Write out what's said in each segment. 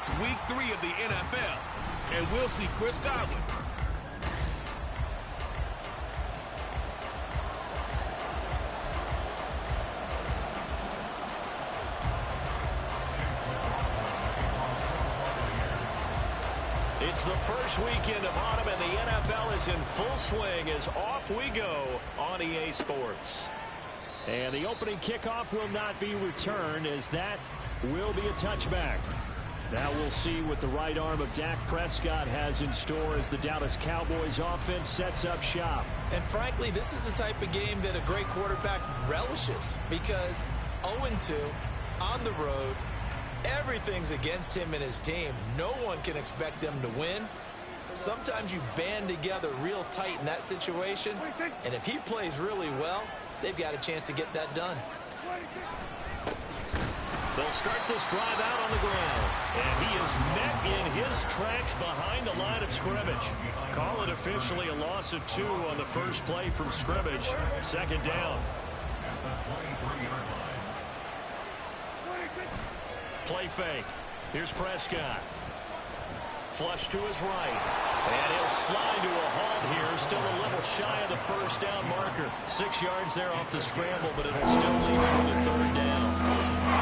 It's week 3 of the NFL, and we'll see Chris Godwin. It's the first weekend of autumn, and the NFL is in full swing as off we go on EA Sports. And the opening kickoff will not be returned, as that will be a touchback. Now we'll see what the right arm of Dak Prescott has in store as the Dallas Cowboys offense sets up shop. And frankly, this is the type of game that a great quarterback relishes, because 0-2 on the road, everything's against him and his team. No one can expect them to win. Sometimes you band together real tight in that situation, and if he plays really well, they've got a chance to get that done. They'll start this drive out on the ground, and he is met in his tracks behind the line of scrimmage. Call it officially a loss of 2 on the first play from scrimmage. Second down. Play fake. Here's Prescott. Flush to his right. And he'll slide to a halt here. Still a little shy of the first down marker. 6 yards there off the scramble, but it'll still leave him with a third down.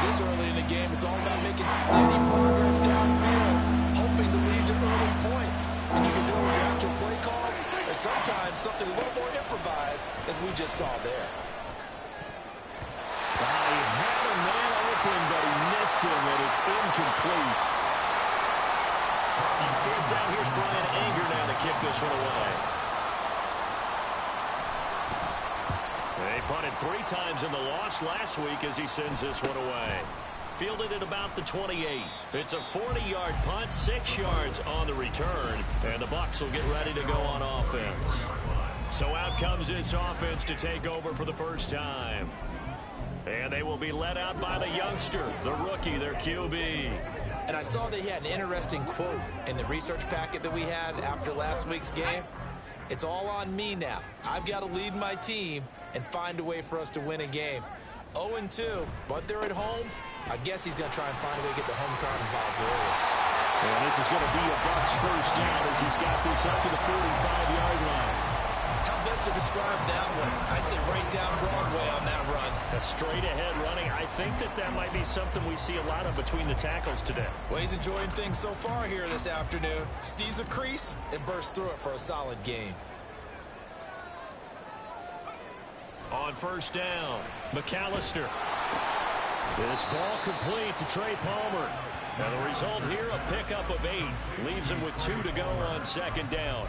This early in the game, it's all about making steady progress downfield, hoping to lead to early points. And you can do it with your actual play calls, or sometimes something a little more improvised, as we just saw there. He had a man open, but he missed him, and it's incomplete. On fourth down, here's Brian Anger now to kick this one away. They punted 3 times in the loss last week as he sends this one away. Fielded at about the 28. It's a 40-yard punt, 6 yards on the return, and the Bucs will get ready to go on offense. So out comes this offense to take over for the first time. And they will be led out by the youngster, the rookie, their QB. And I saw that he had an interesting quote in the research packet that we had after last week's game. It's all on me now. I've got to lead my team and find a way for us to win a game. 0-2, but they're at home. I guess he's going to try and find a way to get the home crowd involved early. And this is going to be a Bucs first down as he's got this up to the 45-yard line. How best to describe that one? I'd say right down Broadway on that run. A straight-ahead running. I think that might be something we see a lot of between the tackles today. Well, he's enjoying things so far here this afternoon. Sees a crease and bursts through it for a solid game. On first down, McAllister. This ball complete to Trey Palmer. And the result here, a pickup of 8. Leaves him with 2 to go on second down.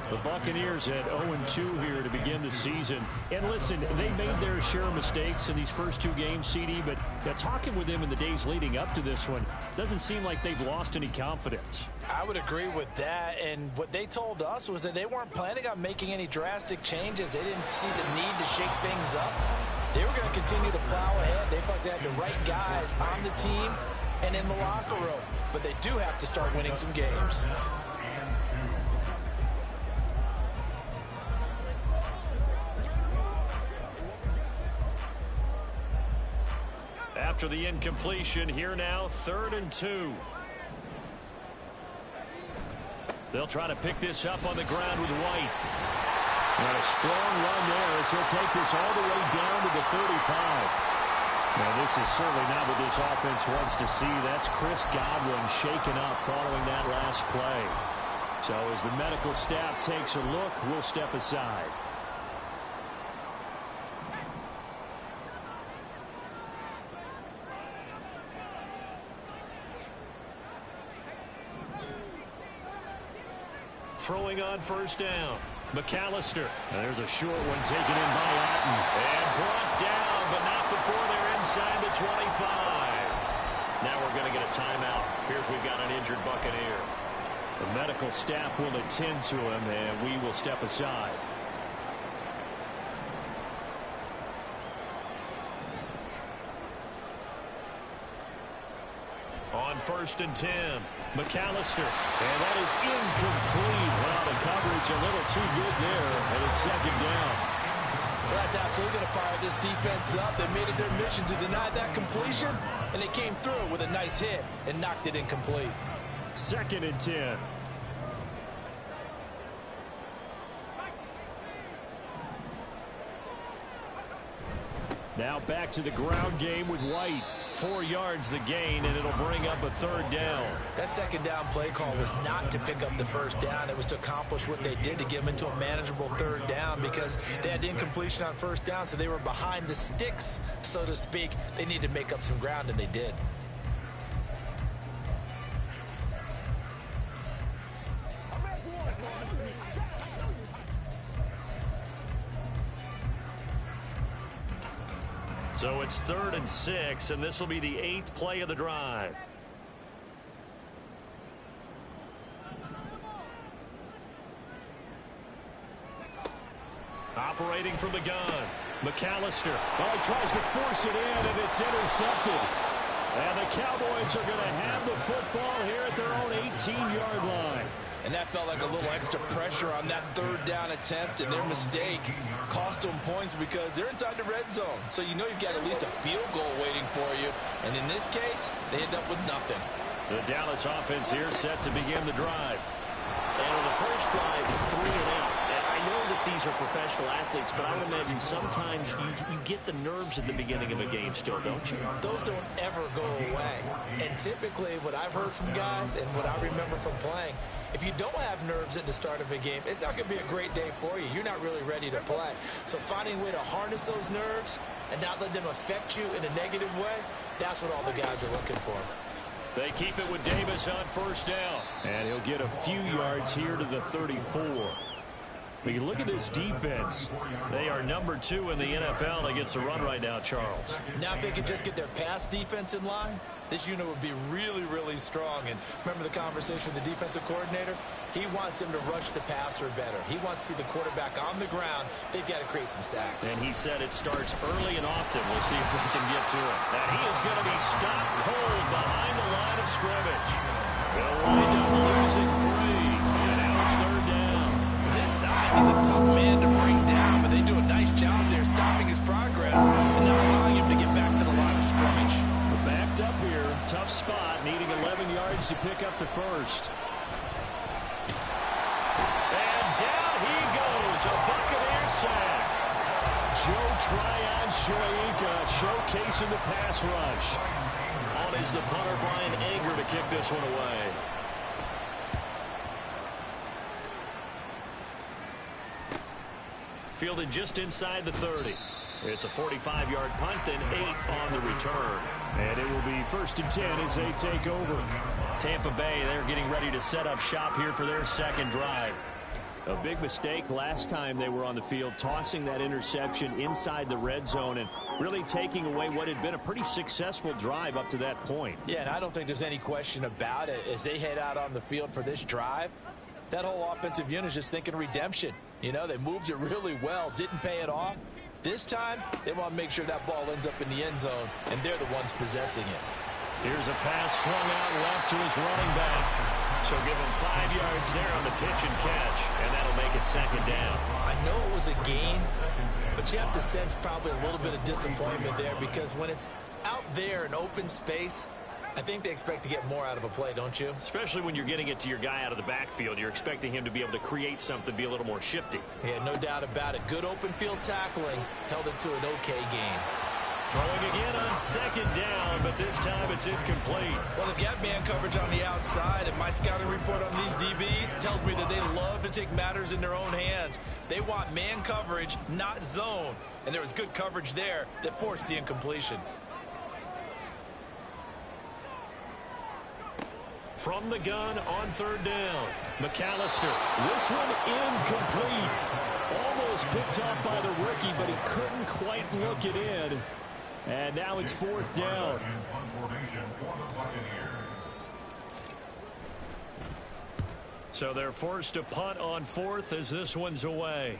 The Buccaneers at 0-2 here to begin the season. And listen, they made their share of mistakes in these first 2 games, CD, but talking with them in the days leading up to this one, doesn't seem like they've lost any confidence. I would agree with that, and what they told us was that they weren't planning on making any drastic changes. They didn't see the need to shake things up. They were going to continue to plow ahead. They felt they had the right guys on the team and in the locker room, but they do have to start winning some games. After the incompletion, here now, 3rd and 2. They'll try to pick this up on the ground with White. And a strong run there as he'll take this all the way down to the 35. Now, this is certainly not what this offense wants to see. That's Chris Godwin shaken up following that last play. So as the medical staff takes a look, we'll step aside. Throwing on first down, McAllister. Now there's a short one taken in by Atten. And brought down, but not before they're inside the 25. Now we're going to get a timeout. Here's we've got an injured Buccaneer. The medical staff will attend to him, and we will step aside. On 1st and 10, McAllister. And that is incomplete. Well, the coverage a little too good there, and it's second down. Well, that's absolutely going to fire this defense up. They made it their mission to deny that completion, and they came through with a nice hit and knocked it incomplete. 2nd and 10. Now back to the ground game with White. 4 yards the gain, and it'll bring up a 3rd down. That 2nd down play call was not to pick up the 1st down. It was to accomplish what they did, to get them into a manageable 3rd down, because they had incompletion on 1st down, so they were behind the sticks, so to speak. They needed to make up some ground, and they did. So it's 3rd and 6, and this will be the 8th play of the drive. Operating from the gun, McAllister. Oh, he tries to force it in, and it's intercepted. And the Cowboys are going to have the football here at their own 18-yard line. And that felt like a little extra pressure on that 3rd down attempt, and their mistake cost them points because they're inside the red zone. So you know you've got at least a field goal waiting for you. And in this case, they end up with nothing. The Dallas offense here set to begin the drive. And on the first drive, 3 and out. And I know that these are professional athletes, but I would imagine sometimes you get the nerves at the beginning of a game still, don't you? Those don't ever go away. And typically what I've heard from guys and what I remember from playing, if you don't have nerves at the start of a game, it's not going to be a great day for you. You're not really ready to play. So finding a way to harness those nerves and not let them affect you in a negative way, that's what all the guys are looking for. They keep it with Davis on 1st down. And he'll get a few yards here to the 34. But you look at this defense. They are number 2 in the NFL against the run right now, Charles. Now if they could just get their pass defense in line, this unit would be really, really strong. And remember the conversation with the defensive coordinator? He wants them to rush the passer better. He wants to see the quarterback on the ground. They've got to create some sacks. And he said it starts early and often. We'll see if we can get to it. And he is going to be stopped cold behind the line of scrimmage. They'll wind up losing 3. And now it's 3rd down. This size, he's a tough man to bring down, but they do a nice job there stopping his progress and not allowing him to get back to the line of scrimmage. We're backed up here. Tough spot, needing 11 yards to pick up the 1st. And down he goes, a Buccaneer sack. Joe Tryon-Shoyinka showcasing the pass rush. On is the punter, Brian Anger, to kick this one away. Fielded just inside the 30. It's a 45-yard punt, then 8 on the return. And it will be 1st and 10 as they take over. Tampa Bay, they're getting ready to set up shop here for their 2nd drive. A big mistake last time they were on the field, tossing that interception inside the red zone and really taking away what had been a pretty successful drive up to that point. Yeah, and I don't think there's any question about it. As they head out on the field for this drive, that whole offensive unit is just thinking redemption. You know, they moved it really well, didn't pay it off. This time, they want to make sure that ball ends up in the end zone, and they're the ones possessing it. Here's a pass swung out left to his running back. So give him 5 yards there on the pitch and catch, and that'll make it 2nd down. I know it was a gain, but you have to sense probably a little bit of disappointment there, because when it's out there in open space, I think they expect to get more out of a play, don't you? Especially when you're getting it to your guy out of the backfield. You're expecting him to be able to create something, be a little more shifty. Yeah, no doubt about it. Good open field tackling held it to an okay game. Throwing again on 2nd down, but this time it's incomplete. Well, if you have man coverage on the outside, and my scouting report on these DBs tells me that they love to take matters in their own hands. They want man coverage, not zone. And there was good coverage there that forced the incompletion. From the gun on 3rd down, McAllister. This one incomplete. Almost picked up by the rookie, but he couldn't quite look it in. And now it's 4th down. So they're forced to punt on 4th as this one's away.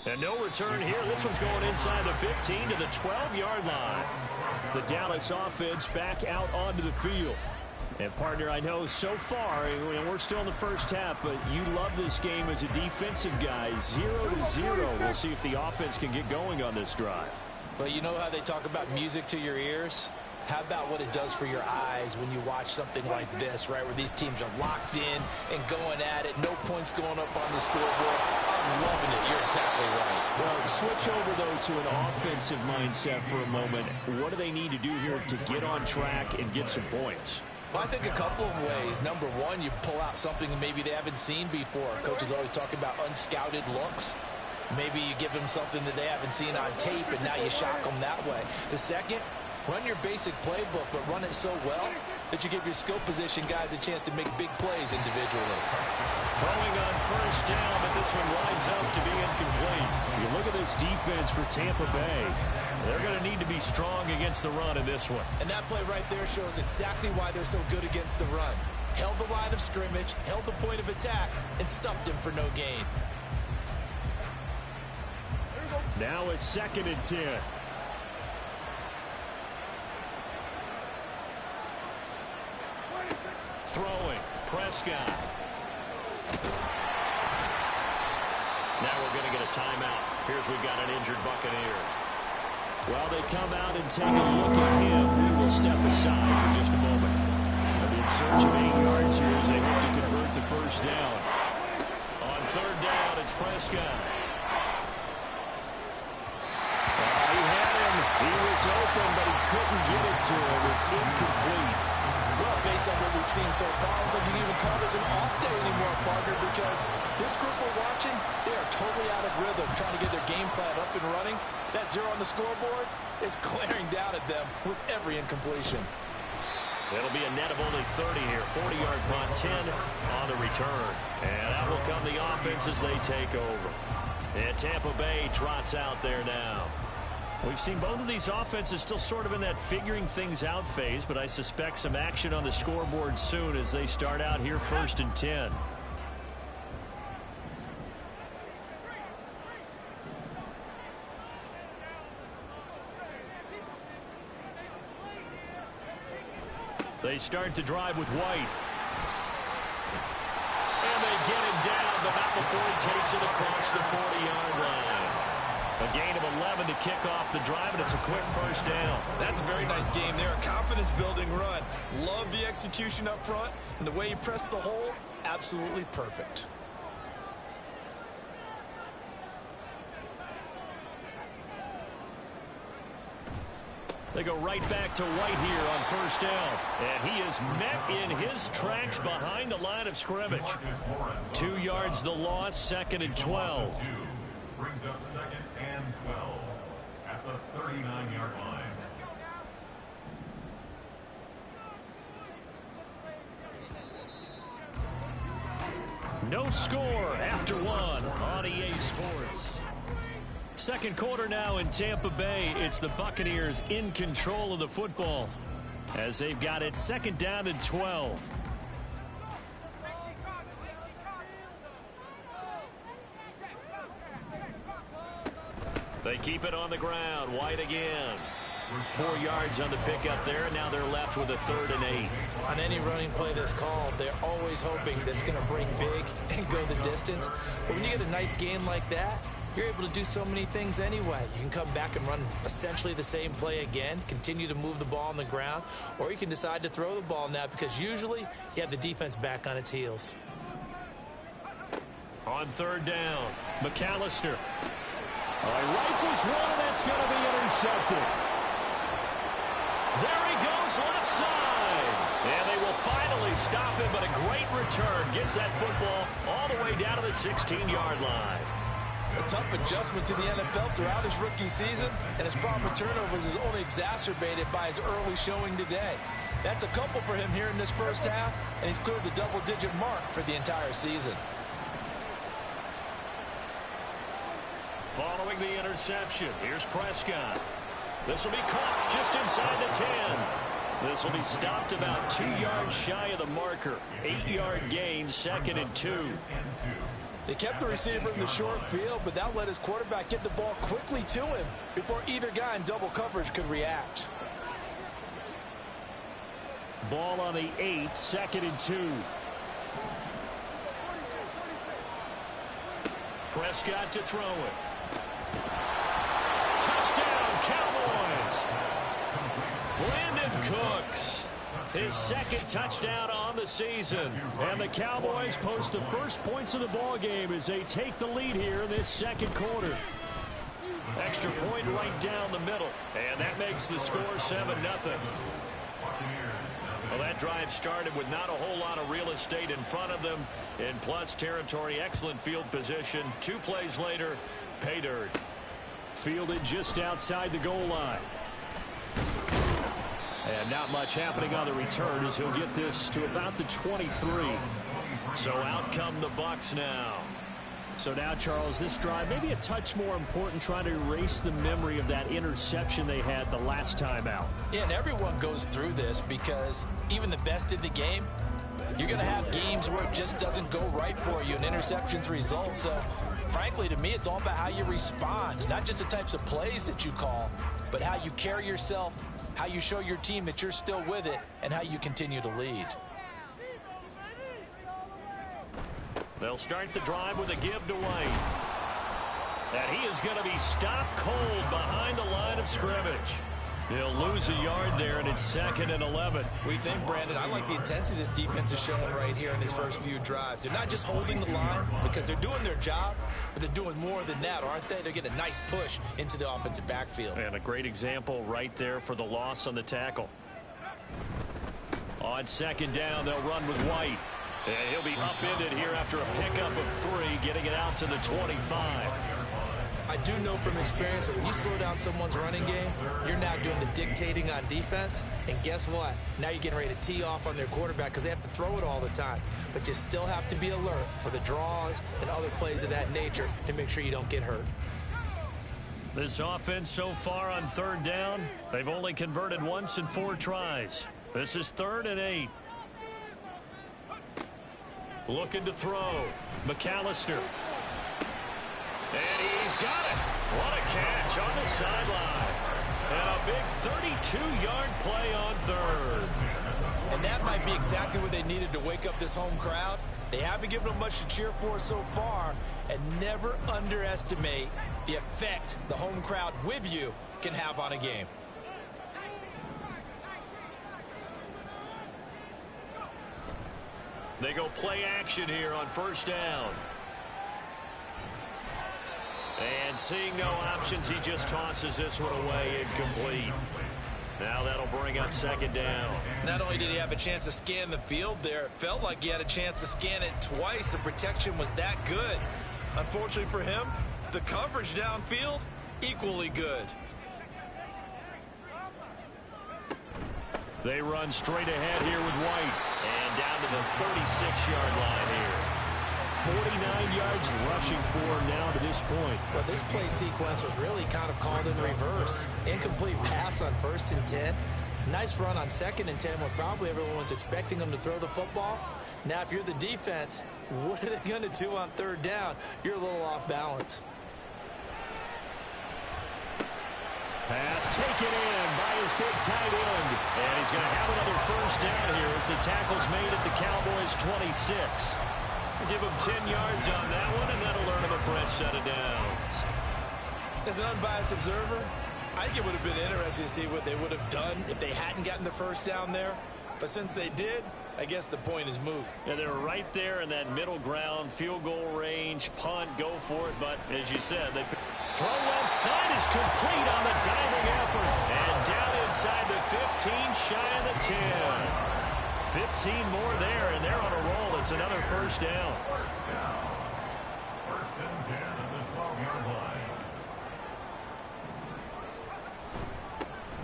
And no return here. This one's going inside the 15 to the 12-yard line. The Dallas offense back out onto the field. And, partner, I know so far, we're still in the first half, but you love this game as a defensive guy. 0-0. We'll see if the offense can get going on this drive. Well, you know how they talk about music to your ears? How about what it does for your eyes when you watch something like this, right, where these teams are locked in and going at it, no points going up on the scoreboard. I'm loving it. You're exactly right. Well, switch over, though, to an offensive mindset for a moment. What do they need to do here to get on track and get some points? Well, I think a couple of ways. Number one, you pull out something maybe they haven't seen before. Coaches always talk about unscouted looks. Maybe you give them something that they haven't seen on tape, and now you shock them that way. The second, run your basic playbook, but run it so well that you give your skill position guys a chance to make big plays individually. Throwing on first down, but this one lines up to be incomplete. You look at this defense for Tampa Bay. They're going to need to be strong against the run in this one. And that play right there shows exactly why they're so good against the run. Held the line of scrimmage, held the point of attack, and stuffed him for no gain. Now a 2nd and 10. Throwing, Prescott. Now we're going to get a timeout. Here's we've got an injured Buccaneer. Well, they come out and take a look at him. We will step aside for just a moment. In search of 8 yards here as they look to convert the first down. On 3rd down, it's Prescott. He had him. He was open, but he couldn't get it to him. It's incomplete. Well, based on what we've seen so far, I don't think you can even call this an off day anymore, partner, because this group we're watching, they are totally out of rhythm, trying to get their game plan up and running. That 0 on the scoreboard is glaring down at them with every incompletion. It'll be a net of only 30 here. 40-yard punt, 10 on the return. And out will come the offense as they take over. And Tampa Bay trots out there now. We've seen both of these offenses still sort of in that figuring things out phase, but I suspect some action on the scoreboard soon as they start out here 1st and 10. They start the drive with White. And they get him down, but not before he takes it across the 40-yard line. A gain of 11 to kick off the drive, and it's a quick first down. That's a very nice game there. A confidence-building run. Love the execution up front, and the way he pressed the hole, absolutely perfect. They go right back to White here on 1st down. And he is met in his tracks behind the line of scrimmage. 2 yards the loss, 2nd and 12. Brings up 2nd and 12 at the 39-yard line. No score after 1 on EA Sports. 2nd quarter now in Tampa Bay. It's the Buccaneers in control of the football as they've got it 2nd down and 12. They keep it on the ground. White again. 4 yards on the pickup there, and now they're left with a 3rd and 8. On any running play that's called, they're always hoping that it's going to bring big and go the distance. But when you get a nice gain like that, you're able to do so many things anyway. You can come back and run essentially the same play again, continue to move the ball on the ground, or you can decide to throw the ball now because usually you have the defense back on its heels. On 3rd down, McAllister. Rifles one, and that's going to be intercepted. There he goes, left side. And they will finally stop him, but a great return. Gets that football all the way down to the 16-yard line. A tough adjustment to the NFL throughout his rookie season, and his problem with turnovers is only exacerbated by his early showing today. That's a couple for him here in this first half, and he's cleared the double-digit mark for the entire season. Following the interception, here's Prescott. This will be caught just inside the 10. This will be stopped about 2 yards shy of the marker. 8-yard gain, 2nd and 2. They kept the receiver in the short field, but that let his quarterback get the ball quickly to him before either guy in double coverage could react. Ball on the 8, 2nd and 2. Prescott to throw it. Touchdown, Cowboys! Brandon Cooks, his 2nd touchdown on the season. And the Cowboys post the first points of the ball game as they take the lead here in this 2nd quarter. Extra point right down the middle. And that makes the score 7-0. Well, that drive started with not a whole lot of real estate in front of them. In plus territory, excellent field position. 2 plays later, pay dirt. Fielded just outside the goal line. And not much happening on the return as he'll get this to about the 23. So out come the Bucs now. So now, Charles, this drive maybe a touch more important, trying to erase the memory of that interception they had the last time out. Yeah, and everyone goes through this because even the best in the game, you're going to have games where it just doesn't go right for you and interceptions result. So, frankly, to me, it's all about how you respond, not just the types of plays that you call, but how you carry yourself, how you show your team that you're still with it, and how you continue to lead. They'll start the drive with a give to White. And he is going to be stopped cold behind the line of scrimmage. He'll lose a yard there, and it's 2nd and 11. What do you think, Brandon? I like the intensity this defense is showing right here in his first few drives. They're not just holding the line because they're doing their job, but they're doing more than that, aren't they? They're getting a nice push into the offensive backfield. And a great example right there for the loss on the tackle. On 2nd down, they'll run with White. And he'll be upended here after a pickup of 3, getting it out to the 25. I do know from experience that when you slow down someone's running game, you're now doing the dictating on defense. And guess what? Now you're getting ready to tee off on their quarterback because they have to throw it all the time. But you still have to be alert for the draws and other plays of that nature to make sure you don't get hurt. This offense so far on 3rd down, they've only converted once in 4 tries. This is 3rd and 8. Looking to throw. McAllister. And he's got it. What a catch on the sideline. And a big 32-yard play on 3rd. And that might be exactly what they needed to wake up this home crowd. They haven't given them much to cheer for so far. And never underestimate the effect the home crowd with you can have on a game. They go play action here on 1st down. And seeing no options, he just tosses this one away incomplete. Now that'll bring up 2nd down. Not only did he have a chance to scan the field there, it felt like he had a chance to scan it twice. The protection was that good. Unfortunately for him, the coverage downfield, equally good. They run straight ahead here with White. And down to the 36-yard line here. 49 yards rushing for now to this point. Well, this play sequence was really kind of called in reverse. Incomplete pass on 1st and 10. Nice run on 2nd and 10 when probably everyone was expecting them to throw the football. Now, if you're the defense, what are they going to do on 3rd down? You're a little off balance. Pass taken in by his big tight end. And he's going to have another 1st down here as the tackle's made at the Cowboys' 26. We'll give him 10 yards on that one, and that'll earn him a fresh set of downs. As an unbiased observer, I think it would have been interesting to see what they would have done if they hadn't gotten the 1st down there. But since they did, I guess the point is moot. Yeah, they were right there in that middle ground, field goal range, punt, go for it. But as you said, they throw left side is complete on the diving effort. And down inside the 15, shy of the 10. 15 more there, and they're on a roll. It's another 1st down. 1st and 10 at the 12-yard line.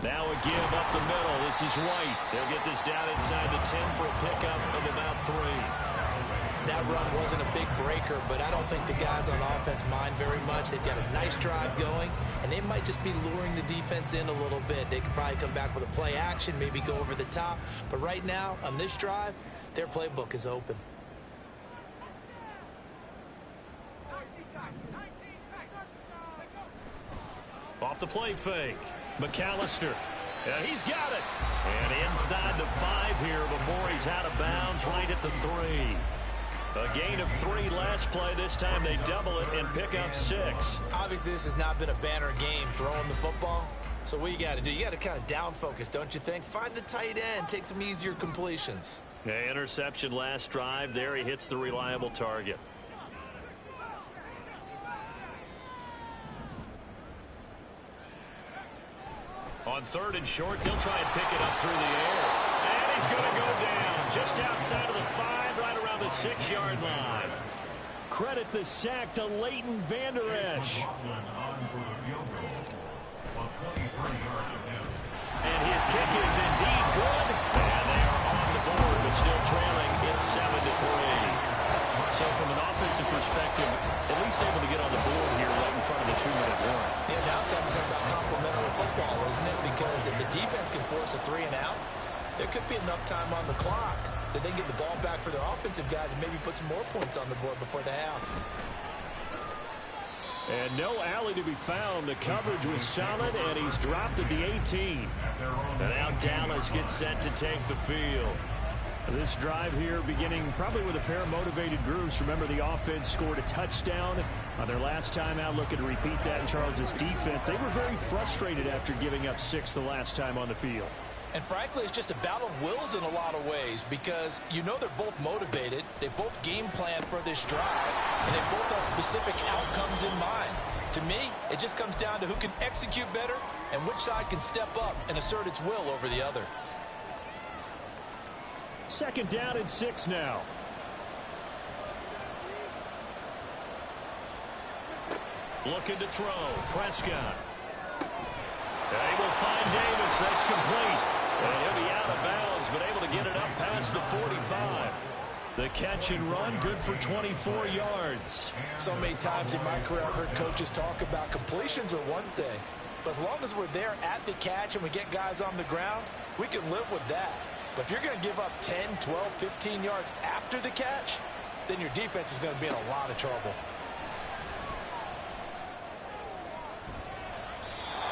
Now a give up the middle. This is White. They'll get this down inside the 10 for a pickup of about 3. That run wasn't a big breaker, but I don't think the guys on offense mind very much. They've got a nice drive going, and they might just be luring the defense in a little bit. They could probably come back with a play action, maybe go over the top. But right now, on this drive, their playbook is open. Off the play fake. McAllister. Yeah, he's got it. And inside the 5 here before he's out of bounds, right at the 3. A gain of 3 last play. This time they double it and pick up 6. Obviously, this has not been a banner game throwing the football. So what you got to do, you got to kind of down focus, don't you think? Find the tight end, take some easier completions. Yeah, interception last drive. There he hits the reliable target. On 3rd and short, they'll try and pick it up through the air. And he's going to go down just outside of the 5, right around the 6-yard line. Credit the sack to Leighton Vander Esch. And his kick is indeed good. And they are on the board, but still trailing. It's 7-3. So from an offensive perspective, at least able to get on the board here right in front of the 2-minute warning. Yeah, now it's time to talk about complementary football, isn't it? Because if the defense can force a 3 and out, there could be enough time on the clock that they get the ball back for their offensive guys and maybe put some more points on the board before the half. And no alley to be found. The coverage was solid, and he's dropped at the 18. And now Dallas gets set to take the field. This drive here beginning probably with a pair of motivated groups. Remember, the offense scored a touchdown on their last time out, looking to repeat that in Charles's defense. They were very frustrated after giving up 6 the last time on the field. And frankly, it's just a battle of wills in a lot of ways because you know they're both motivated. They both game plan for this drive, and they both have specific outcomes in mind. To me, it just comes down to who can execute better and which side can step up and assert its will over the other. 2nd down and 6 now. Looking to throw. Prescott. They will find Davis. That's complete. And he'll be out of bounds, but able to get it up past the 45. The catch and run, good for 24 yards. So many times in my career, I've heard coaches talk about completions are one thing. But as long as we're there at the catch and we get guys on the ground, we can live with that. But if you're going to give up 10, 12, 15 yards after the catch, then your defense is going to be in a lot of trouble.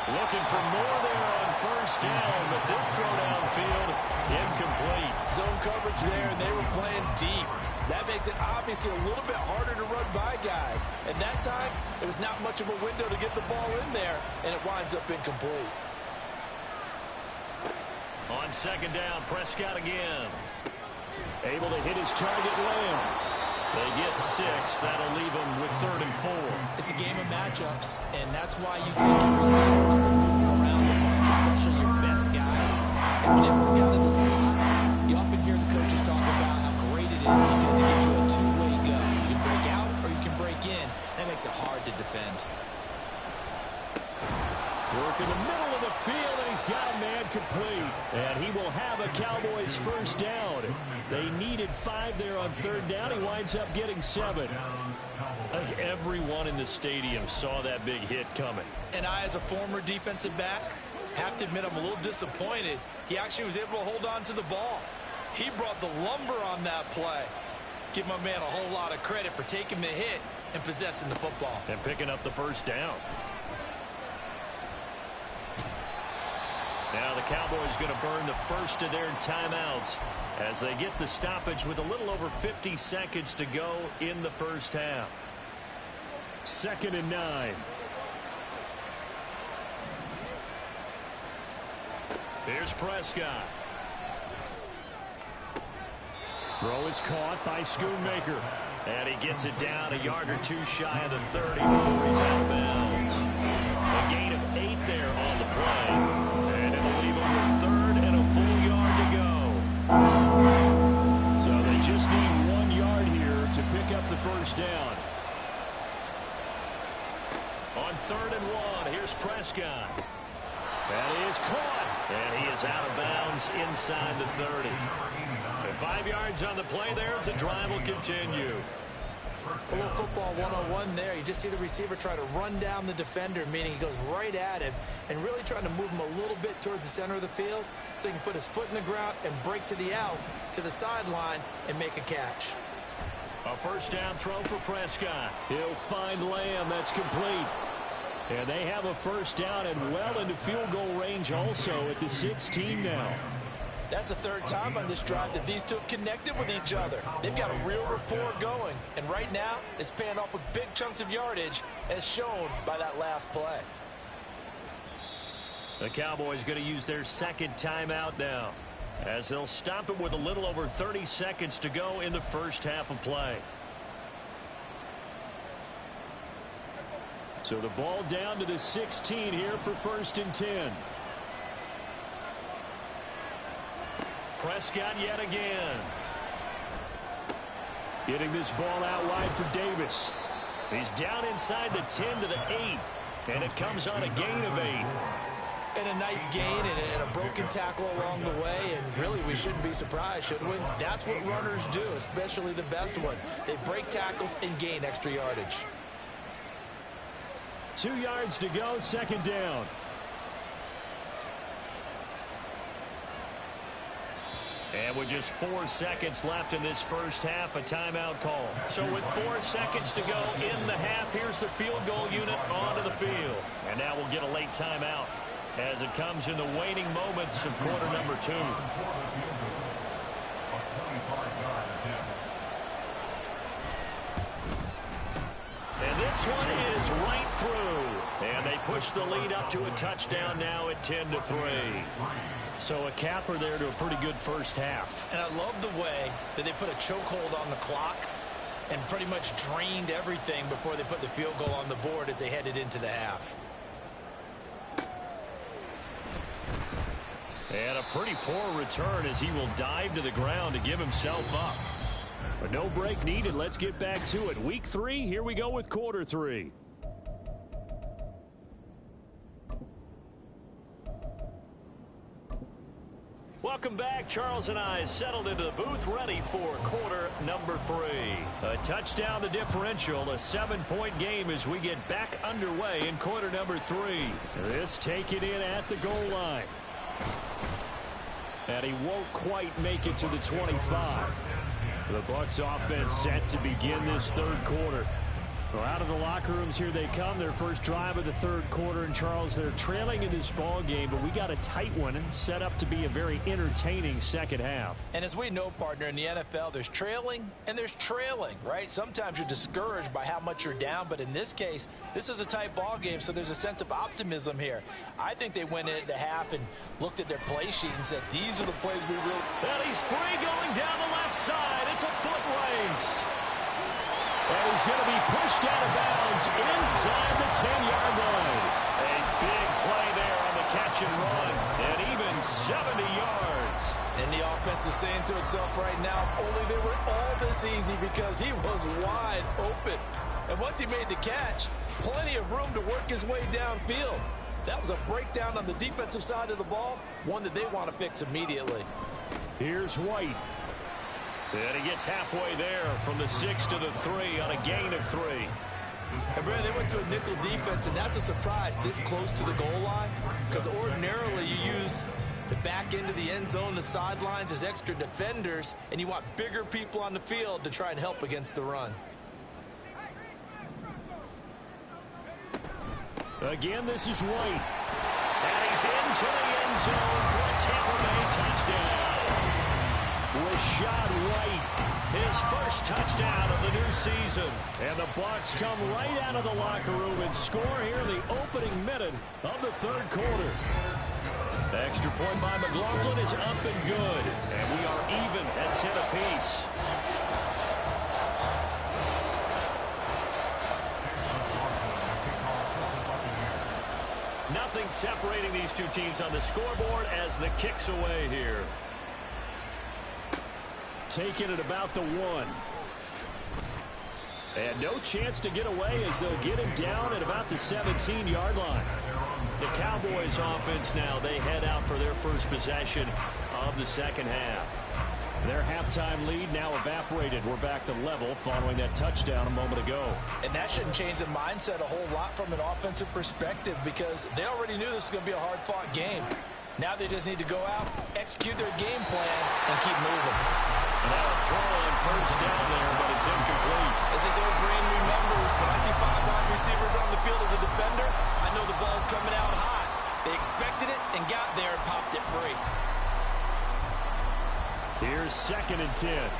Looking for more there on 1st down, but this throw downfield, incomplete. Zone coverage there, and they were playing deep. That makes it obviously a little bit harder to run by guys. And that time, it was not much of a window to get the ball in there, and it winds up incomplete. On 2nd down, Prescott again. Able to hit his target, Lamb. They get 6. That'll leave them with 3rd and 4. It's a game of matchups, and that's why you take your receivers and move them around a bunch, especially your best guys. And when they work out in the slot, you often hear the coaches talk about how great it is because it gives you a two-way go. You can break out or you can break in. That makes it hard to defend. Work in the middle of the field, and he's got a man complete. And he will have a Cowboys 1st down. They needed 5 there on 3rd down. He winds up getting 7. I think everyone in the stadium saw that big hit coming. And I, as a former defensive back, have to admit I'm a little disappointed. He actually was able to hold on to the ball. He brought the lumber on that play. Give my man a whole lot of credit for taking the hit and possessing the football. And picking up the 1st down. Now the Cowboys going to burn the first of their timeouts as they get the stoppage with a little over 50 seconds to go in the 1st half. 2nd and 9. Here's Prescott. Throw is caught by Schoonmaker. And he gets it down a yard or 2 shy of the 30 before he's out of bounds. A gain of 8 there on the play. And it'll leave him with 3rd and a full yard to go. So they just need 1 yard here to pick up the 1st down. On 3rd and 1, here's Prescott. That is caught. And he is out of bounds inside the 30. And 5 yards on the play there as the drive will continue. A little football 101 there. You just see the receiver try to run down the defender, meaning he goes right at him and really trying to move him a little bit towards the center of the field so he can put his foot in the ground and break to the out, to the sideline, and make a catch. A 1st down throw for Prescott. He'll find Lamb. That's complete. And they have a first down and well into field goal range also at the 16 now. That's the third time on this drive that these two have connected with each other. They've got a real rapport going. And right now, it's paying off with big chunks of yardage, as shown by that last play. The Cowboys going to use their second timeout now, as they'll stop it with a little over 30 seconds to go in the first half of play. So the ball down to the 16 here for 1st and 10. Prescott yet again. Getting this ball out wide for Davis. He's down inside the 10 to the 8. And it comes on a gain of 8. And a nice gain and a broken tackle along the way. And really, we shouldn't be surprised, should we? That's what runners do, especially the best ones. They break tackles and gain extra yardage. 2 yards to go, 2nd down. And with just 4 seconds left in this first half, a timeout call. So with 4 seconds to go in the half, here's the field goal unit onto the field. And now we'll get a late timeout as it comes in the waning moments of quarter number 2. And this one is right through. And they push the lead up to a touchdown now at 10-3. So a capper there to a pretty good first half. And I love the way that they put a chokehold on the clock and pretty much drained everything before they put the field goal on the board as they headed into the half. And a pretty poor return as he will dive to the ground to give himself up. But no break needed. Let's get back to it. Week 3, here we go with quarter 3. Welcome back. Charles and I settled into the booth, ready for quarter number 3. A touchdown the differential, a 7-point game as we get back underway in quarter number 3. This taken in at the goal line. And he won't quite make it to the 25. The Bucs offense set to begin this third quarter. Well, out of the locker rooms here they come. Their first drive of the third quarter. And, Charles, they're trailing in this ball game, but we got a tight one and set up to be a very entertaining second half. And as we know, partner, in the NFL, there's trailing and there's trailing, right? Sometimes you're discouraged by how much you're down, but in this case, this is a tight ball game, so there's a sense of optimism here. I think they went into half and looked at their play sheet and said, these are the plays we really... And he's free going down the left side. It's a foot race. And he's going to be pushed out of bounds inside the 10-yard line. A big play there on the catch and run, and even 70 yards. And the offense is saying to itself right now, only they were all this easy because he was wide open. And once he made the catch, plenty of room to work his way downfield. That was a breakdown on the defensive side of the ball, one that they want to fix immediately. Here's White. And he gets halfway there from the 6 to the 3 on a gain of 3. And Brad, they went to a nickel defense, and that's a surprise this close to the goal line, because ordinarily you use the back end of the end zone, the sidelines as extra defenders, and you want bigger people on the field to try and help against the run. Again, this is White. And he's into the end zone for a Tampa Bay touchdown. Rashad White, his first touchdown of the new season. And the Bucs come right out of the locker room and score here in the opening minute of the third quarter. The extra point by McLaughlin is up and good. And we are even at 10 apiece. Nothing separating these two teams on the scoreboard as the kick's away here. Taking it about the 1. And no chance to get away as they'll get him down at about the 17-yard line. The Cowboys offense now, they head out for their first possession of the second half. Their halftime lead now evaporated. We're back to level following that touchdown a moment ago. And that shouldn't change the mindset a whole lot from an offensive perspective because they already knew this was going to be a hard-fought game. Now they just need to go out, execute their game plan, and keep moving. Now a throw on first down there, but it's incomplete. As this old brain remembers, when I see 5 wide receivers on the field as a defender, I They expected it and got there and popped it free. Here's 2nd and 10.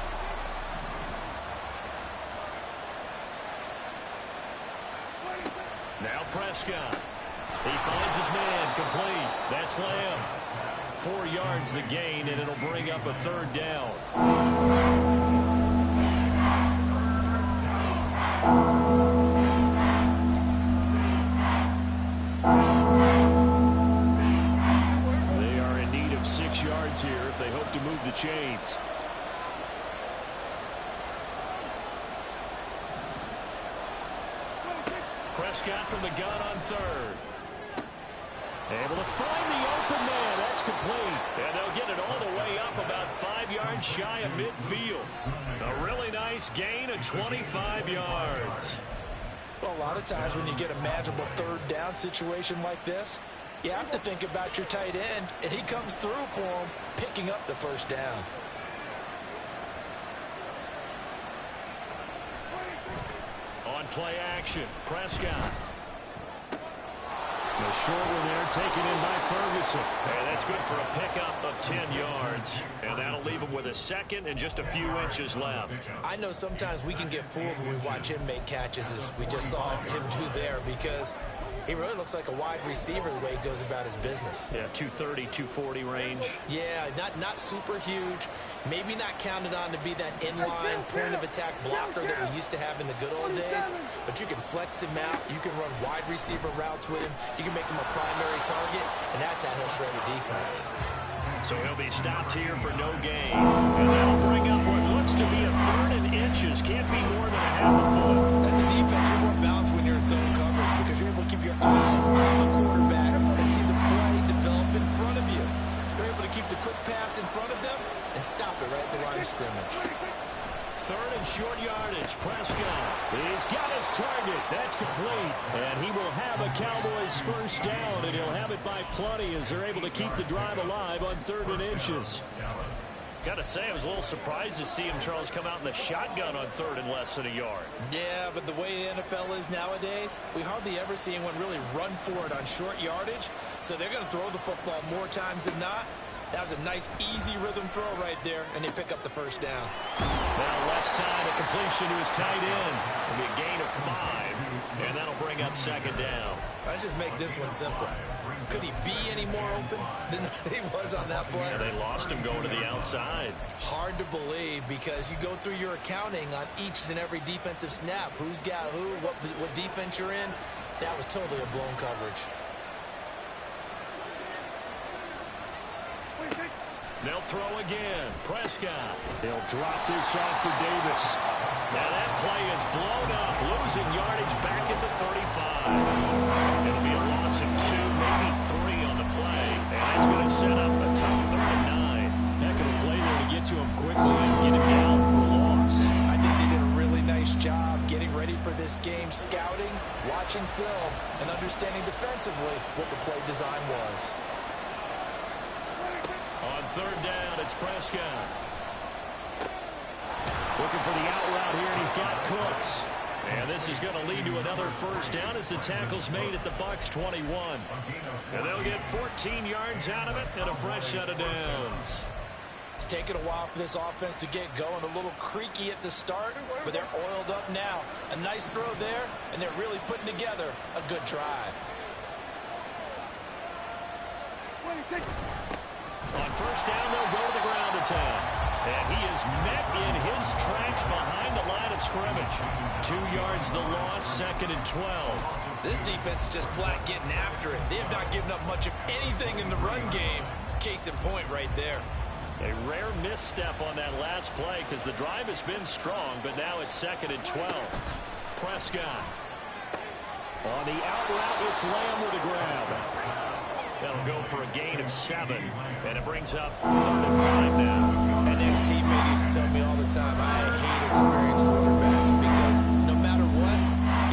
Now Prescott. He finds his man, complete. That's Lamb. 4 yards the gain, and it'll bring up a 3rd down. They are in need of 6 yards here if they hope to move the chains. Prescott from the gun on 3rd. Able to find the open man. That's complete. And they'll get it all the way up about 5 yards shy of midfield. A really nice gain of 25 yards. Well, a lot of times when you get a manageable 3rd down situation like this, you have to think about your tight end, and he comes through for him, picking up the 1st down. On play action, Prescott. The short one there taken in by Ferguson. And that's good for a pickup of 10 yards. And that'll leave him with a 2nd and just a few inches left. I know sometimes we can get fooled when we watch him make catches, as we just saw him do there, because he really looks like a wide receiver the way he goes about his business. Yeah, 230, 240 range. Yeah, not super huge. Maybe not counted on to be that inline point-of-attack blocker that we used to have in the good old days. But you can flex him out. You can run wide receiver routes with him. You can make him a primary target, and that's how he'll shred a defense. So he'll be stopped here for no gain. And that'll bring up what looks to be a 3rd and inches. Can't be more than a half a foot. As a defense, you're more balanced when you're in zone coverage because you're able to keep your eyes on the quarterback and see the play develop in front of you. You're able to keep the quick pass in front of them and stop it right at the line of scrimmage. 3rd and short yardage. Prescott. He's got his target. That's complete. And he will have a Cowboys 1st down, and he'll have it by plenty as they're able to keep the drive alive on 3rd and inches. Got to say, I was a little surprised to see him, Charles, come out in the shotgun on 3rd and less than a yard. Yeah, but the way the NFL is nowadays, we hardly ever see anyone really run for it on short yardage. So they're going to throw the football more times than not. That was a nice, easy rhythm throw right there, and they pick up the 1st down. Now left side, a completion to his tight end. It'll be a gain of 5, and that'll bring up 2nd down. Let's just make this one simple. Could he be any more open than he was on that play? Yeah, they lost him going to the outside. Hard to believe because you go through your accounting on each and every defensive snap. Who's got who, what defense you're in. That was totally a blown coverage. They'll throw again. Prescott. They'll drop this off for Davis. Now that play is blown up, losing yardage back at the 35. It'll be a loss of 2, maybe 3 on the play. And that's going to set up a tough 3rd and 9. Heck of a play there to get to him quickly and get him down for a loss. I think they did a really nice job getting ready for this game, scouting, watching film, and understanding defensively what the play design was. On 3rd down, it's Prescott. Looking for the out route here, and he's got Cooks. And this is going to lead to another 1st down as the tackle's made at the Bucs 21. And they'll get 14 yards out of it and a fresh set of downs. It's taken a while for this offense to get going. A little creaky at the start, but they're oiled up now. A nice throw there, and they're really putting together a good drive. On 1st down, they'll go to the ground attack. And he is met in his tracks behind the line of scrimmage. 2 yards the loss, 2nd and 12. This defense is just flat getting after it. They have not given up much of anything in the run game. Case in point right there. A rare misstep on that last play because the drive has been strong, but now it's 2nd and 12. Prescott. On the out route, it's Lamb with a grab. That'll go for a gain of 7, and it brings up 3rd and 5 now. An ex-teammate used to tell me all the time, I hate experienced quarterbacks because no matter what,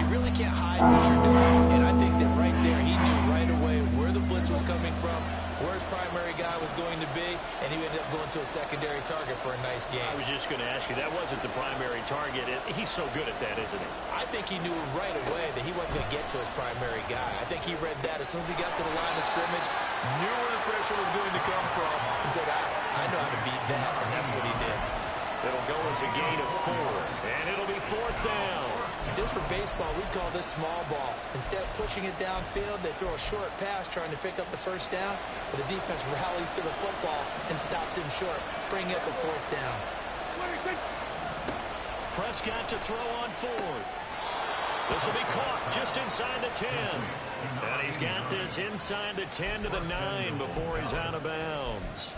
you really can't hide what you're doing. And I think that right there, he knew right away where the blitz was coming from, where his primary guy was going going to be, and he ended up going to a secondary target for a nice game. I was just going to ask you, that wasn't the primary target. He's so good at that, isn't he? I think he knew right away that he wasn't going to get to his primary guy. I think he read that as soon as he got to the line of scrimmage, knew where the pressure was going to come from, and said, I know how to beat that, and that's what he did. It'll go as a gain of 4, and it'll be 4th down. Just for baseball, we call this small ball. Instead of pushing it downfield, they throw a short pass trying to pick up the first down, but the defense rallies to the football and stops him short, bringing up a 4th down. Prescott to throw on 4th. This will be caught just inside the 10. And he's got this inside the 10 to the 9 before he's out of bounds.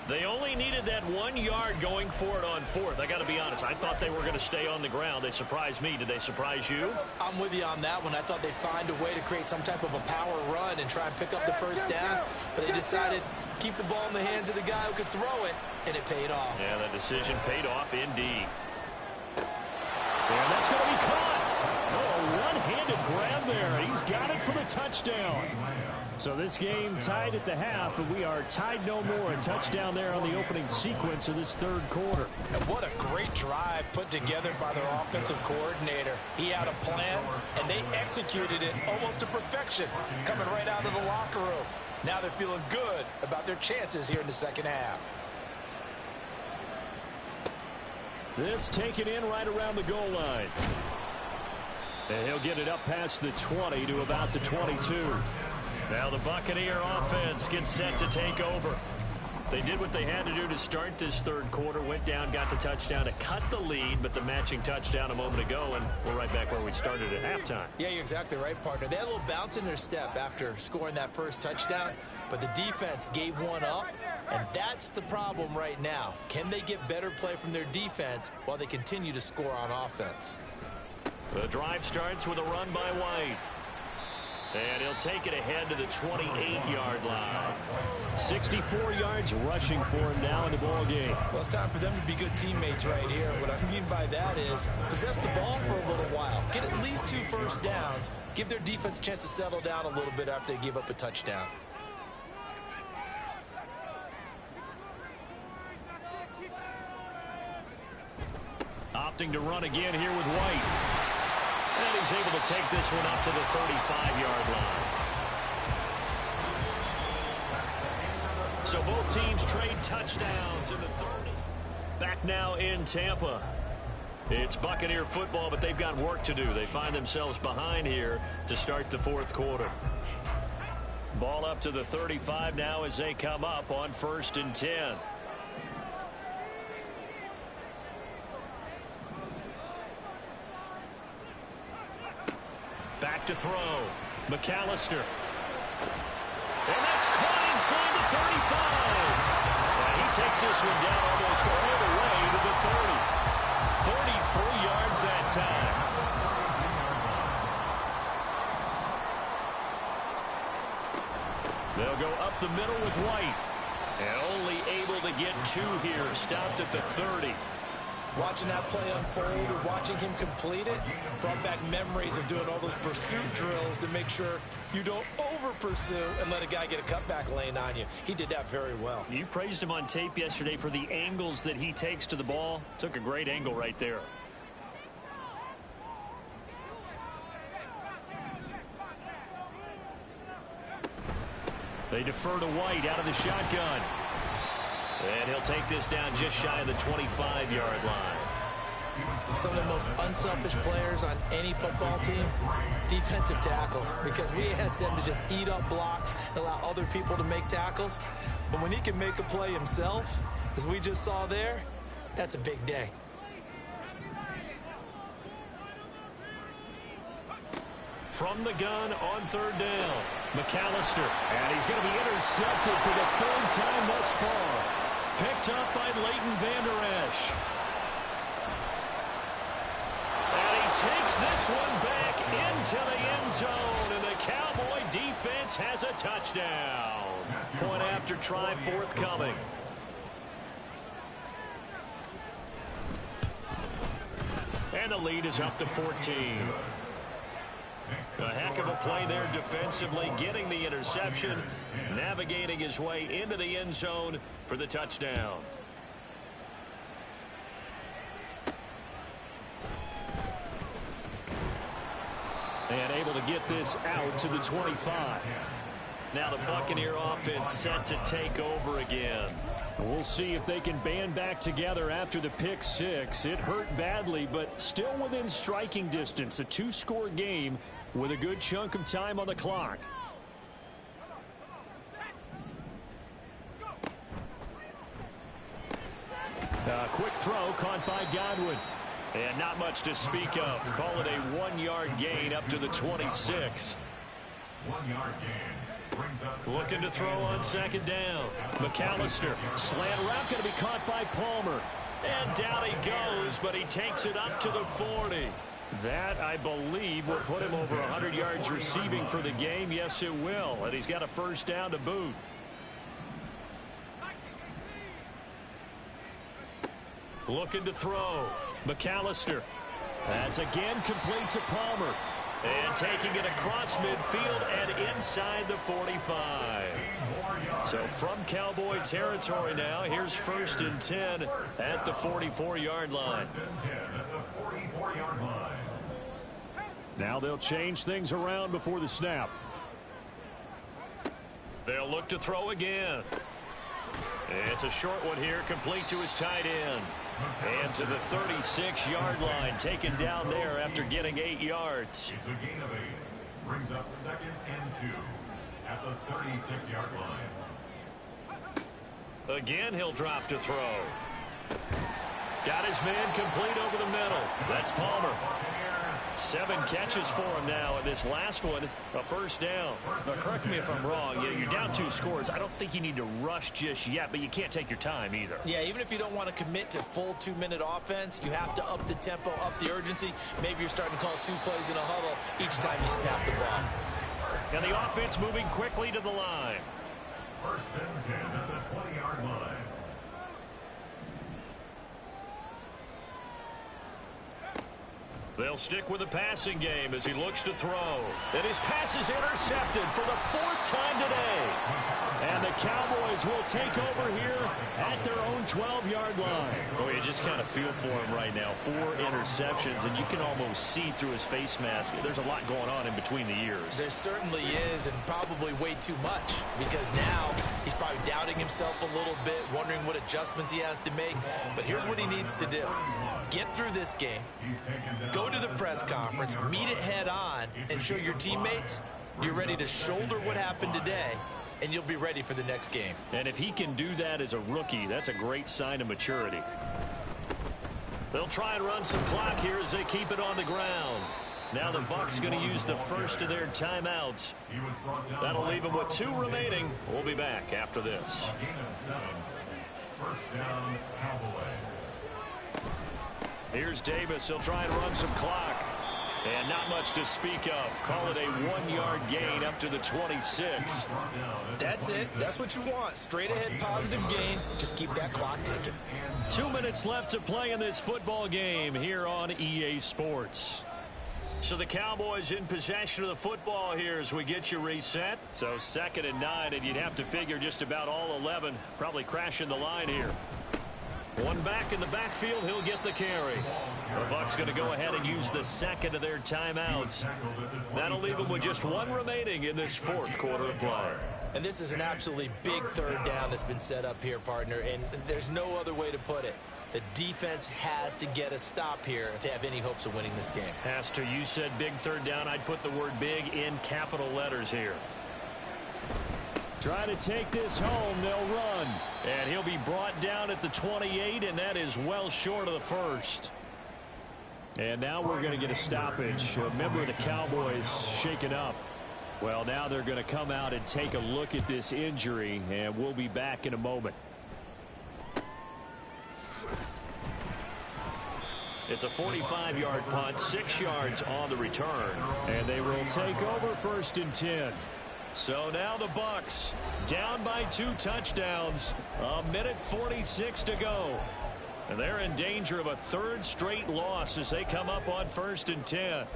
They only needed that 1 yard going for it on 4th. I got to be honest, I thought they were going to stay on the ground. They surprised me. Did they surprise you? I'm with you on that one. I thought they'd find a way to create some type of a power run and try and pick up the first down, but they decided to keep the ball in the hands of the guy who could throw it, and it paid off. Yeah, the decision paid off indeed. And that's going to be caught. Oh, a one-handed grab there. He's got it for the touchdown. So this game tied at the half, but we are tied no more. A touchdown there on the opening sequence of this 3rd quarter. And what a great drive put together by their offensive coordinator. He had a plan, and they executed it almost to perfection, coming right out of the locker room. Now they're feeling good about their chances here in the second half. This taken in right around the goal line. And he'll get it up past the 20 to about the 22. Now the Buccaneer offense gets set to take over. They did what they had to do to start this 3rd quarter, went down, got the touchdown to cut the lead, but the matching touchdown a moment ago, and we're right back where we started at halftime. Yeah, you're exactly right, partner. They had a little bounce in their step after scoring that first touchdown, but the defense gave one up, and that's the problem right now. Can they get better play from their defense while they continue to score on offense? The drive starts with a run by White. And he'll take it ahead to the 28-yard line. 64 yards rushing for him now in the ball game. Well, it's time for them to be good teammates right here. What I mean by that is possess the ball for a little while. Get at least 2 first downs. Give their defense a chance to settle down a little bit after they give up a touchdown. Opting to run again here with White. And he's able to take this one up to the 35-yard line. So both teams trade touchdowns in the 3rd. Back now in Tampa. It's Buccaneer football, but they've got work to do. They find themselves behind here to start the 4th quarter. Ball up to the 35 now as they come up on 1st and 10. Back to throw. McAllister. And that's caught inside the 35. And he takes this one down almost all the way to the 30. 33 yards that time. They'll go up the middle with White. And only able to get 2 here. Stopped at the 30. Watching that play unfold or watching him complete it brought back memories of doing all those pursuit drills to make sure you don't over-pursue and let a guy get a cutback lane on you. He did that very well. You praised him on tape yesterday for the angles that he takes to the ball. Took a great angle right there. They defer to White out of the shotgun. And he'll take this down just shy of the 25-yard line. Some of the most unselfish players on any football team, defensive tackles, because we ask them to just eat up blocks and allow other people to make tackles. But when he can make a play himself, as we just saw there, that's a big day. From the gun on 3rd down, McAllister. And he's going to be intercepted for the 3rd time thus far. Picked up by Leighton Vander Esch. And he takes this one back into the end zone, and the Cowboy defense has a touchdown. Point after try forthcoming. And the lead is up to 14. A heck of a play there defensively, getting the interception, navigating his way into the end zone for the touchdown. And able to get this out to the 25. Now the Buccaneer offense set to take over again. We'll see if they can band back together after the pick six. It hurt badly, but still within striking distance. A two-score game with a good chunk of time on the clock. Quick throw caught by Godwin. And not much to speak of. Call it a 1-yard gain up to the 26. 1-yard gain. Brings up Looking to throw on second down. McAllister. Slant route going to be caught by Palmer. And down he goes, but he takes it up to the 40. That, I believe, will put him over 100 yards receiving for the game. Yes, it will. And he's got a first down to boot. Looking to throw. McAllister. That's again complete to Palmer. And taking it across midfield and inside the 45. So from Cowboy territory now, here's 1st and 10 at the 44-yard line. Now they'll change things around before the snap. They'll look to throw again. It's a short one here, complete to his tight end. And to the 36-yard line, taken down there after getting 8 yards. It's a gain of 8. Brings up 2nd and 2 at the 36-yard line. Again, he'll drop to throw. Got his man complete over the middle. That's Palmer. 7 catches for him now, and this last one, a first down. Now, correct me if I'm wrong. You're down 2 scores. I don't think you need to rush just yet, but you can't take your time either. Yeah, even if you don't want to commit to full 2-minute offense, you have to up the tempo, up the urgency. Maybe you're starting to call 2 plays in a huddle each time you snap the ball. And the offense moving quickly to the line. 1st and 10 at the 20-yard line. They'll stick with the passing game as he looks to throw. And his pass is intercepted for the 4th time today. And the Cowboys will take over here at their own 12-yard line. Oh, you just kind of feel for him right now. 4 interceptions, and you can almost see through his face mask. There's a lot going on in between the ears. There certainly is, and probably way too much, because now he's probably doubting himself a little bit, wondering what adjustments he has to make. But here's what he needs to do. Get through this game, go to the press conference, meet it head on, and show your teammates you're ready to shoulder what happened today, and you'll be ready for the next game. And if he can do that as a rookie, that's a great sign of maturity. They'll try and run some clock here as they keep it on the ground. Now the Bucs going to use the first of their timeouts. That'll leave them with 2 remaining. We'll be back after this. A gain of 7. 1st down, Cowboys. Here's Davis. He'll try and run some clock. And not much to speak of. Call it a 1-yard gain up to the 26. That's it. That's what you want. Straight ahead positive gain. Just keep that clock ticking. 2 minutes left to play in this football game here on EA Sports. So the Cowboys in possession of the football here as we get you reset. So 2nd and 9, and you'd have to figure just about all 11 probably crashing the line here. 1 back in the backfield, he'll get the carry. The Bucs going to go ahead and use the 2nd of their timeouts. That'll leave them with just 1 remaining in this 4th quarter of play. And this is an absolutely big 3rd down that's been set up here, partner, and there's no other way to put it. The defense has to get a stop here if they have any hopes of winning this game. Pastor, you said big 3rd down. I'd put the word big in capital letters here. Try to take this home. They'll run. And he'll be brought down at the 28, and that is well short of the 1st. And now we're going to get a stoppage. A member of the Cowboys shaken up. Well, now they're going to come out and take a look at this injury, and we'll be back in a moment. It's a 45-yard punt, 6 yards on the return. And they will take over 1st and 10. So now the Bucs down by 2 touchdowns. 1:46 to go. And they're in danger of a 3rd straight loss as they come up on 1st and 10.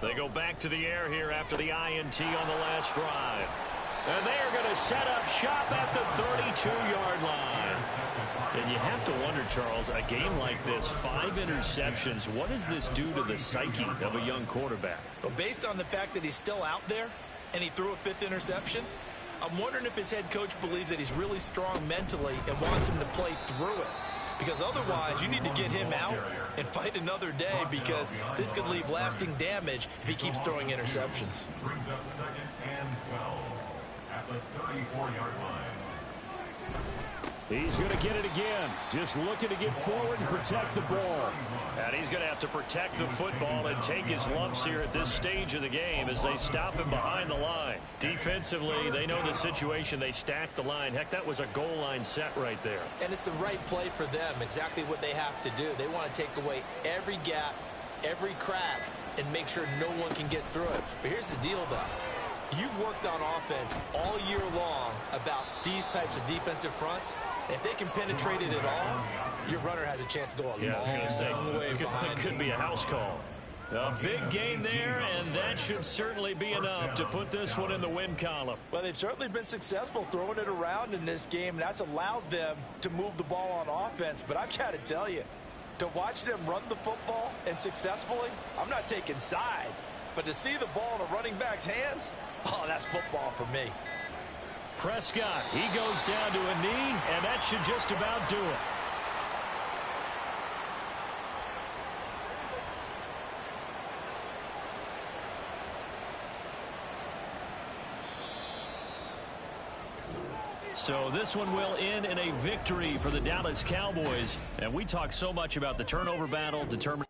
They go back to the air here after the INT on the last drive. And they are going to set up shop at the 32-yard line. And you have to wonder, Charles, a game like this, 5 interceptions, what does this do to the psyche of a young quarterback? Well, based on the fact that he's still out there and he threw a 5th interception, I'm wondering if his head coach believes that he's really strong mentally and wants him to play through it. Because otherwise, you need to get him out and fight another day, because this could leave lasting damage if he keeps throwing interceptions. Brings up 2nd and 12 at the 34-yard line. He's going to get it again. Just looking to get forward and protect the ball. And he's going to have to protect the football and take his lumps here at this stage of the game as they stop him behind the line. Defensively, they know the situation. They stack the line. Heck, that was a goal line set right there. And it's the right play for them, exactly what they have to do. They want to take away every gap, every crack, and make sure no one can get through it. But here's the deal, though. You've worked on offense all year long about these types of defensive fronts. If they can penetrate it at all, your runner has a chance to go a long way behind. It could be a house call. A big gain there, and that should certainly be enough to put this one in the win column. Well, they've certainly been successful throwing it around in this game, and that's allowed them to move the ball on offense. But I've got to tell you, to watch them run the football and successfully, I'm not taking sides, but to see the ball in a running back's hands, oh, that's football for me. Prescott, he goes down to a knee, and that should just about do it. So this one will end in a victory for the Dallas Cowboys. And we talk so much about the turnover battle, determining